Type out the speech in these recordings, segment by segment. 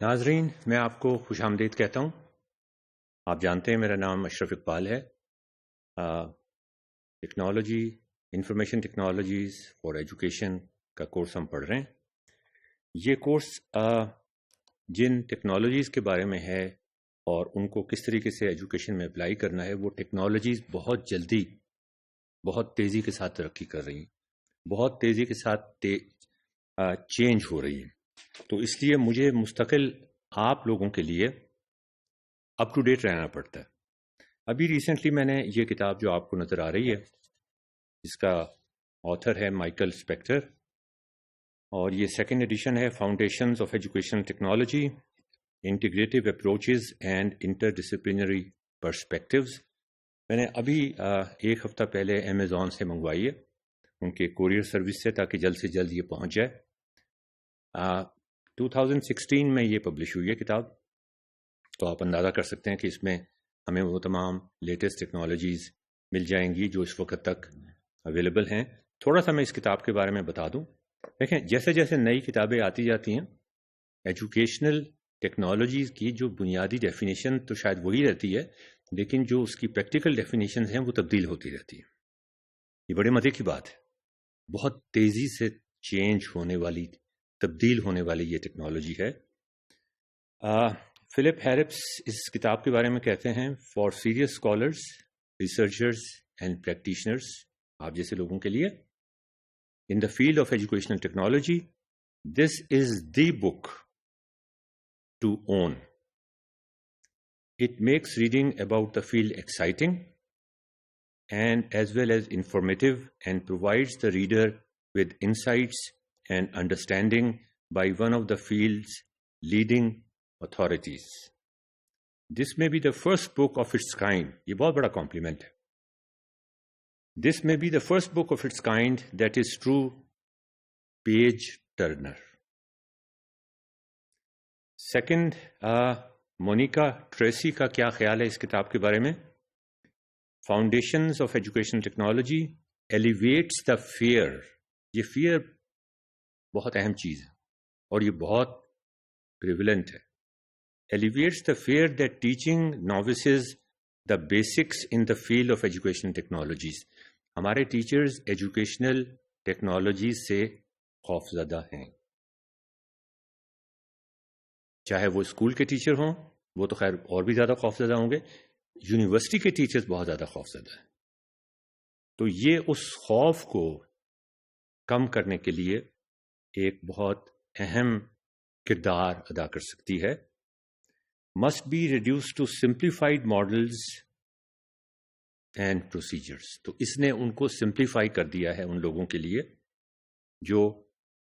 ناظرین، میں آپ کو خوش آمدید کہتا ہوں۔ آپ جانتے ہیں میرا نام اشرف اقبال ہے۔ Technology, information technologies for education کا کورس ہم پڑھ رہے ہیں۔ یہ کورس جن ٹیکنالوجیز کے بارے میں ہے اور ان کو کس طریقے سے ایجوکیشن میں اپلائی کرنا ہے، وہ ٹیکنالوجیز بہت جلدی، بہت تیزی کے ساتھ ترقی کر رہی ہیں، بہت تیزی کے ساتھ چینج ہو رہی ہیں۔ تو اس لیے مجھے مستقل آپ لوگوں کے لیے اپ ٹو ڈیٹ رہنا پڑتا ہے۔ ابھی ریسنٹلی میں نے یہ کتاب جو آپ کو نظر آ رہی ہے، اس کا آتھر ہے مائیکل اسپیکٹر، اور یہ سیکنڈ ایڈیشن ہے، foundations of educational technology, integrative approaches and interdisciplinary perspectives. میں نے ابھی ایک ہفتہ پہلے امیزون سے منگوائی ہے، ان کے کوریئر سروس سے، تاکہ جلد سے جلد یہ پہنچ جائے۔ 2016 میں یہ پبلش ہوئی ہے کتاب، تو آپ اندازہ کر سکتے ہیں کہ اس میں ہمیں وہ تمام لیٹسٹ ٹیکنالوجیز مل جائیں گی جو اس وقت تک اویلیبل ہیں۔ تھوڑا سا میں اس کتاب کے بارے میں بتا دوں۔ دیکھیں، جیسے جیسے نئی کتابیں آتی جاتی ہیں، ایجوکیشنل ٹیکنالوجیز کی جو بنیادی ڈیفینیشن تو شاید وہی رہتی ہے، لیکن جو اس کی پریکٹیکل ڈیفینیشنز ہیں وہ تبدیل ہوتی رہتی ہیں۔ یہ بڑے مزے کی بات ہے، بہت تیزی سے چینج ہونے والی، تبدیل ہونے والی یہ ٹیکنالوجی ہے۔ فلپ ہیرپس اس کتاب کے بارے میں کہتے ہیں، for serious scholars, researchers and practitioners, آپ جیسے لوگوں کے لیے، in the field of educational technology, this is the book to own. It makes reading about the field exciting and as well as informative and provides the reader with insights and understanding by one of the field's leading authorities. This may be the first book of its kind. یہ بہت بڑا compliment ہے۔ This may be the first book of its kind that is true page turner. Second, Monica Tracy کا کیا خیال ہے اس کتاب کے بارے میں؟ Foundations of Educational Technology elevates the fear. یہ فیئر بہت اہم چیز ہے اور یہ بہت پریولنٹ ہے۔ Elevates the fear that teaching novices the basics in the field of education technologies. ہمارے ٹیچرز ایجوکیشنل ٹیکنالوجیز سے خوف زدہ ہیں، چاہے وہ اسکول کے ٹیچر ہوں، وہ تو خیر اور بھی زیادہ خوف زدہ ہوں گے، یونیورسٹی کے ٹیچرز بہت زیادہ خوف زدہ ہیں۔ تو یہ اس خوف کو کم کرنے کے لیے ایک بہت اہم کردار ادا کر سکتی ہے۔ Must be reduced to simplified models and procedures. تو اس نے ان کو سمپلیفائی کر دیا ہے ان لوگوں کے لیے جو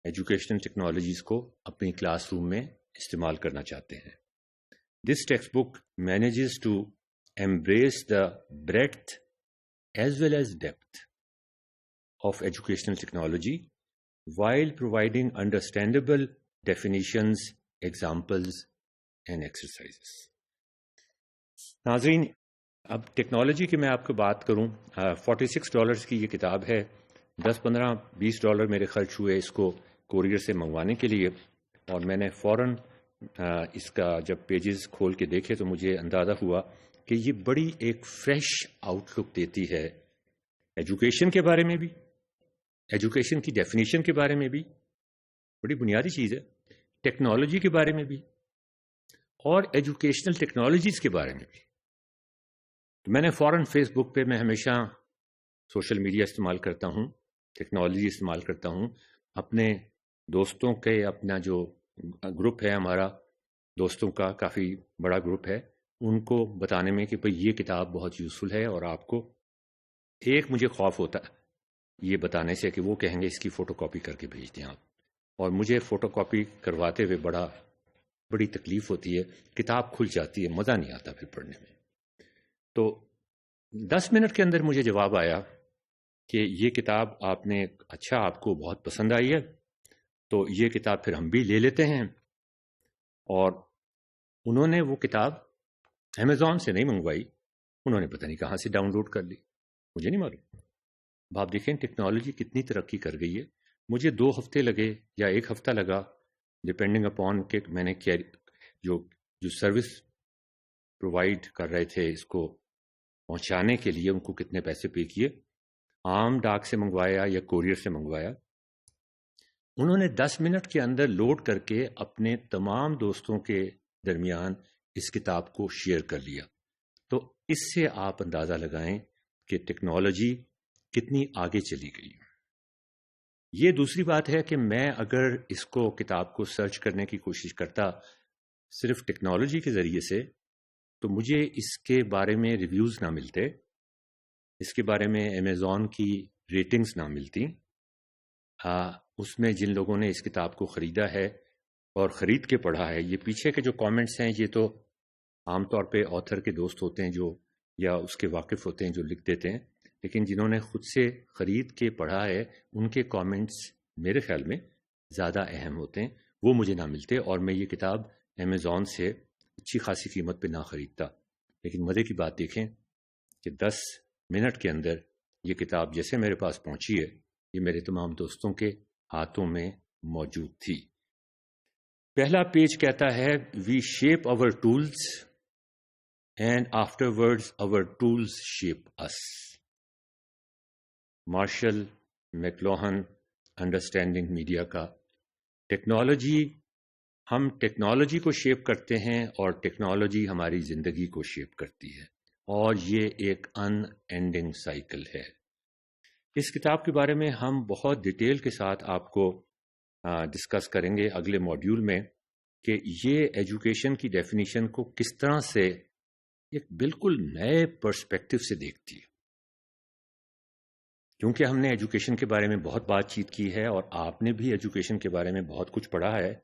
ایجوکیشنل ٹیکنالوجیز کو اپنی کلاس روم میں استعمال کرنا چاہتے ہیں۔ This textbook manages to embrace the breadth as well as depth of educational technology while providing understandable definitions, examples and exercises. ناظرین، اب ٹیکنالوجی کی میں آپ کو بات کروں، $46 کی یہ کتاب ہے۔ $10-15-20 میرے خرچ ہوئے اس کو کوریئر سے منگوانے کے لیے، اور میں نے فوراً اس کا جب پیجز کھول کے دیکھے تو مجھے اندازہ ہوا کہ یہ بڑی ایک فریش آؤٹ لک دیتی ہے ایجوکیشن کے بارے میں بھی، ایجوکیشن کی ڈیفینیشن کے بارے میں بھی، بڑی بنیادی چیز ہے، ٹیکنالوجی کے بارے میں بھی، اور ایجوکیشنل ٹیکنالوجیز کے بارے میں بھی۔ تو میں نے فوراً فیس بک پہ، میں ہمیشہ سوشل میڈیا استعمال کرتا ہوں، ٹیکنالوجی استعمال کرتا ہوں، اپنے دوستوں کے، اپنا جو گروپ ہے ہمارا دوستوں کا، کافی بڑا گروپ ہے، ان کو بتانے میں کہ بھئی یہ کتاب بہت یوزفل ہے، اور آپ کو ایک مجھے خوف ہوتا ہے یہ بتانے سے کہ وہ کہیں گے اس کی فوٹو کاپی کر کے بھیج دیں آپ، اور مجھے فوٹو کاپی کرواتے ہوئے بڑی تکلیف ہوتی ہے، کتاب کھل جاتی ہے، مزہ نہیں آتا پھر پڑھنے میں۔ تو 10 منٹ کے اندر مجھے جواب آیا کہ یہ کتاب آپ کو بہت پسند آئی ہے، تو یہ کتاب پھر ہم بھی لے لیتے ہیں۔ اور انہوں نے وہ کتاب امیزون سے نہیں منگوائی، انہوں نے پتہ نہیں کہاں سے ڈاؤن لوڈ کر لی، مجھے نہیں معلوم۔ اب آپ دیکھیں ٹیکنالوجی کتنی ترقی کر گئی ہے۔ مجھے 2 ہفتے لگے یا 1 ہفتہ لگا، ڈپینڈنگ اپون کہ میں نے جو سروس پرووائڈ کر رہے تھے اس کو پہنچانے کے لیے، ان کو کتنے پیسے پے کیے، عام ڈاک سے منگوایا یا کوریئر سے منگوایا. انہوں نے 10 منٹ کے اندر لوڈ کر کے اپنے تمام دوستوں کے درمیان اس کتاب کو شیئر کر لیا. تو اس سے آپ اندازہ لگائیں کہ ٹیکنالوجی کتنی آگے چلی گئی. یہ دوسری بات ہے کہ میں اگر اس کو کتاب کو سرچ کرنے کی کوشش کرتا صرف ٹیکنالوجی کے ذریعے سے، تو مجھے اس کے بارے میں ریویوز نہ ملتے، اس کے بارے میں امیزون کی ریٹنگز نہ ملتی. اس میں جن لوگوں نے اس کتاب کو خریدا ہے اور خرید کے پڑھا ہے، یہ پیچھے کے جو کامنٹس ہیں یہ تو عام طور پہ آتھر کے دوست ہوتے ہیں جو یا اس کے واقف ہوتے ہیں جو لکھ دیتے ہیں، لیکن جنہوں نے خود سے خرید کے پڑھا ہے ان کے کامنٹس میرے خیال میں زیادہ اہم ہوتے ہیں. وہ مجھے نہ ملتے اور میں یہ کتاب امیزون سے اچھی خاصی قیمت پہ نہ خریدتا. لیکن مزے کی بات دیکھیں کہ 10 منٹ کے اندر یہ کتاب جیسے میرے پاس پہنچی ہے، یہ میرے تمام دوستوں کے ہاتھوں میں موجود تھی. پہلا پیج کہتا ہے we shape our tools and afterwards our tools shape us. Marshall McLuhan Understanding Media کا. ہم ٹیکنالوجی کو شیپ کرتے ہیں اور ٹیکنالوجی ہماری زندگی کو شیپ کرتی ہے، اور یہ ایک ان اینڈنگ سائیکل ہے. اس کتاب کے بارے میں ہم بہت ڈیٹیل کے ساتھ آپ کو ڈسکس کریں گے اگلے ماڈیول میں کہ یہ ایجوکیشن کی ڈیفینیشن کو کس طرح سے ایک بالکل نئے پرسپیکٹو سے دیکھتی ہے. کیونکہ ہم نے ایجوکیشن کے بارے میں بہت بات چیت کی ہے اور آپ نے بھی ایجوکیشن کے بارے میں بہت کچھ پڑھا ہے،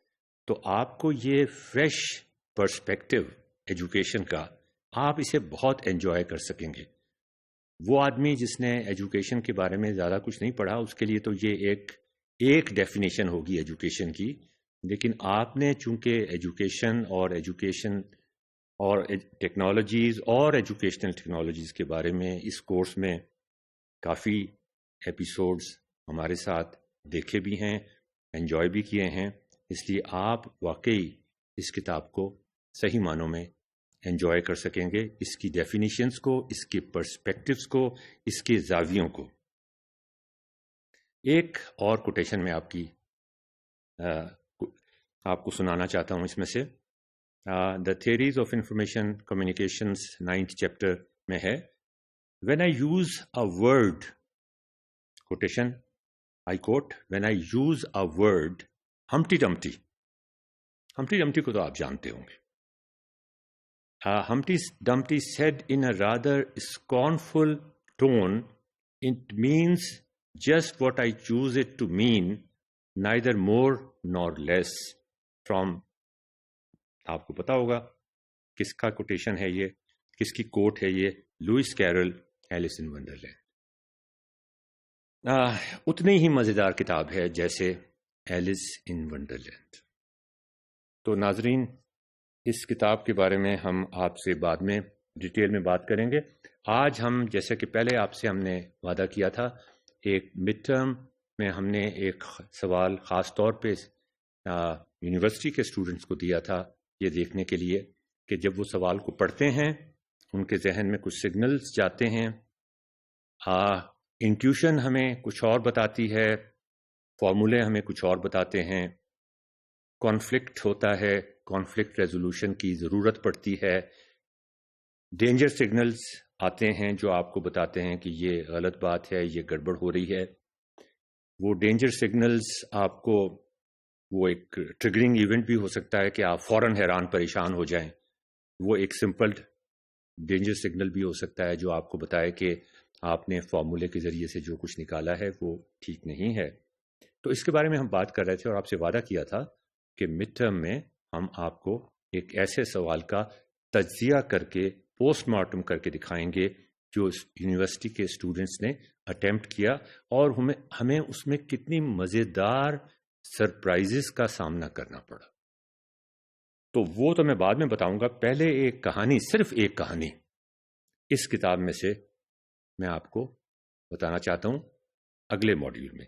تو آپ کو یہ فریش پرسپیکٹو ایجوکیشن کا آپ اسے بہت انجوائے کر سکیں گے. وہ آدمی جس نے ایجوکیشن کے بارے میں زیادہ کچھ نہیں پڑھا اس کے لیے تو یہ ایک ڈیفینیشن ہوگی ایجوکیشن کی، لیکن آپ نے چونکہ ایجوکیشن اور ٹیکنالوجیز اور ایجوکیشنل ٹیکنالوجیز کے بارے میں اس کورس میں کافی ایپیسوڈز ہمارے ساتھ دیکھے بھی ہیں، انجوائے بھی کیے ہیں، اس لیے آپ واقعی اس کتاب کو صحیح معنوں میں انجوائے کر سکیں گے، اس کی ڈیفینیشنز کو، اس کے پرسپیکٹوز کو، اس کے زاویوں کو. ایک اور کوٹیشن میں آپ کو سنانا چاہتا ہوں اس میں سے. The theories of information communications 9th chapter میں ہے. When I use a word, quotation I quote, when I use a word Humpty Dumpty کو تو آپ جانتے ہوں گے. Humpty Dumpty said in a rather scornful tone, "It means just what I choose it to mean, neither more nor less." From آپ کو پتا ہوگا کس کا کوٹیشن ہے یہ، کس کی کوٹ ہے یہ؟ Lewis Carroll, Alice in Wonderland. اتنی ہی مزیدار کتاب ہے جیسے ایلس ان ونڈرلینڈ. تو ناظرین، اس کتاب کے بارے میں ہم آپ سے بعد میں ڈیٹیل میں بات کریں گے. آج ہم جیسے کہ پہلے آپ سے ہم نے وعدہ کیا تھا، ایک مڈ ٹرم میں ہم نے ایک سوال خاص طور پہ یونیورسٹی کے اسٹوڈنٹس کو دیا تھا، یہ دیکھنے کے لیے کہ جب وہ سوال کو پڑھتے ہیں ان کے ذہن میں کچھ سگنلز جاتے ہیں. انٹیوشن ہمیں کچھ اور بتاتی ہے، فارمولے ہمیں کچھ اور بتاتے ہیں، کانفلکٹ ہوتا ہے، کانفلکٹ ریزولوشن کی ضرورت پڑتی ہے، ڈینجر سگنلز آتے ہیں جو آپ کو بتاتے ہیں کہ یہ غلط بات ہے، یہ گڑبڑ ہو رہی ہے. وہ ڈینجر سگنلز آپ کو، وہ ایک ٹریگرنگ ایونٹ بھی ہو سکتا ہے کہ آپ فوراً حیران پریشان ہو جائیں. وہ ایک سمپل ڈینجر سگنل بھی ہو سکتا ہے جو آپ کو بتائے کہ آپ نے فارمولے کے ذریعے سے جو کچھ نکالا ہے وہ ٹھیک نہیں ہے. تو اس کے بارے میں ہم بات کر رہے تھے اور آپ سے وعدہ کیا تھا کہ مڈ ٹرم میں ہم آپ کو ایک ایسے سوال کا تجزیہ کر کے پوسٹ مارٹم کر کے دکھائیں گے جو یونیورسٹی کے اسٹوڈنٹس نے اٹیمپٹ کیا، اور ہمیں اس میں کتنی مزیدار سرپرائزز کا سامنا کرنا پڑا. تو وہ تو میں بعد میں بتاؤں گا. پہلے ایک کہانی، صرف ایک کہانی اس کتاب میں سے میں آپ کو بتانا چاہتا ہوں اگلے ماڈیول میں.